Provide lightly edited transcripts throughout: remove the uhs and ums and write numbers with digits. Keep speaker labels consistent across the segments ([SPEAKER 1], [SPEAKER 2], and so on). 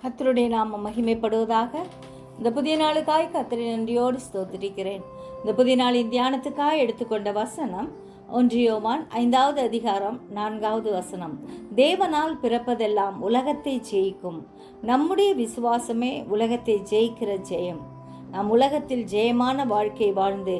[SPEAKER 1] கர்த்தருடைய நாமம் மகிமைப்படுவதாக. இந்த புதிய நாளுக்காய் கர்த்தரை நன்றியோடு ஸ்தோத்திரிக்கிறேன். இந்த புதிய நாளின் தியானத்துக்காய் எடுத்துக்கொண்ட வசனம் 1 யோவான் 5வது அதிகாரம் 4வது வசனம். தேவனால் பிறப்பதெல்லாம் உலகத்தை ஜெயிக்கும். நம்முடைய விசுவாசமே உலகத்தை ஜெயிக்கிற ஜெயம். நாம் உலகத்தில் ஜெயமான வாழ்க்கை வாழ்ந்து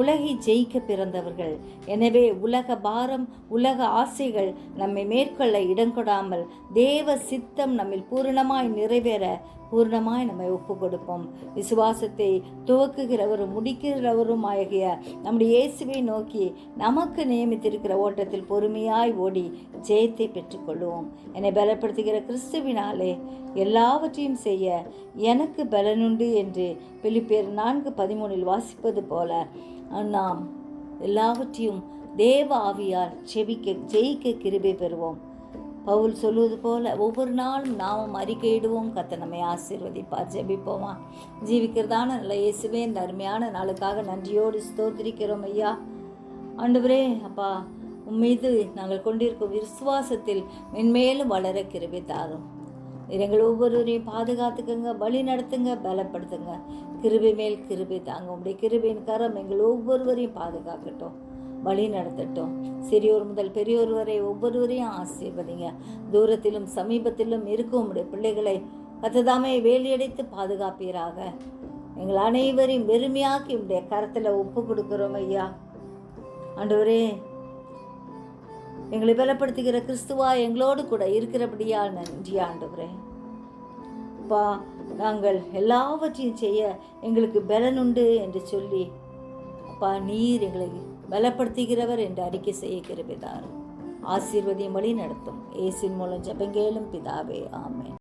[SPEAKER 1] உலகை ஜெயிக்க பிறந்தவர்கள். எனவே உலக பாரம், உலக ஆசைகள் நம்மை மேற்கொள்ள இடங்கொடாமல் தேவ சித்தம் நம்மில் பூரணமாய் நிறைவேற பூர்ணமாய் நம்மை ஒப்பு கொடுப்போம். விசுவாசத்தை துவக்குகிறவரும் முடிக்கிறவரும் ஆகிய நம்முடைய இயேசுவை நோக்கி நமக்கு நியமித்திருக்கிற ஓட்டத்தில் பொறுமையாய் ஓடி ஜெயத்தை பெற்றுக்கொள்வோம். என்னை பலப்படுத்துகிற கிறிஸ்துவினாலே எல்லாவற்றையும் செய்ய எனக்கு பலனுண்டு என்று பிலிப்பியர் 4:13 வாசிப்பது போல நாம் எல்லாவற்றையும் தேவ ஆவியால் ஜெயிக்க கிருபை பெறுவோம். பவுல் சொல்லுவது போல ஒவ்வொரு நாளும் நாமும் அறிக்கையிடுவோம். கர்த்தர் நம்மை ஆசீர்வதிப்பார். ஜெபிப்போமா. ஜீவிக்கிறதான நல்ல இயேசுவே, இந்த அருமையான நாளுக்காக நன்றியோடு ஸ்தோத்திரிக்கிறோம் ஐயா. ஆண்டவரே, அப்பா, உம்மீது நாங்கள் கொண்டிருக்கும் விசுவாசத்தில் மென்மேலும் வளர கிருபை தாரும். எங்கள் ஒவ்வொருவரையும் பாதுகாத்துக்குங்க, வழி நடத்துங்க, பலப்படுத்துங்க. கிருபை மேல் கிருபை தாங்க. உங்களுடைய கிருபையின் கரம் எங்கள் ஒவ்வொருவரையும் பாதுகாக்கட்டும், வழி நடத்தட்டும். சிறியோர் முதல் பெரியோர் வரை ஒவ்வொருவரையும் ஆசீர்வதிங்க. தூரத்திலும் சமீபத்திலும் இருக்கும் உங்களுடைய பிள்ளைகளை கர்த்ததாமே வேலியடைத்து பாதுகாப்பீராக. எங்கள் அனைவரையும் வெறுமையாக்கி உங்களுடைய கரத்தில் ஒப்பு கொடுக்கிறோம் ஐயா. ஆண்டவரே, எங்களை பலப்படுத்துகிற கிறிஸ்துவா எங்களோடு கூட இருக்கிறபடியால் நன்றி ஆண்டவரே. அப்பா, நாங்கள் எல்லாவற்றையும் செய்ய எங்களுக்கு பலனுண்டு என்று சொல்லி, அப்பா, நீர் எங்களை பலப்படுத்துகிறவர் என்று அறிக்கை செய்ய கிருபை தாரும். ஆசீர்வதியும் வழி நடத்தும். இயேசுவின் மூலம் ஜெபங்கேளும் பிதாவே, ஆமென்.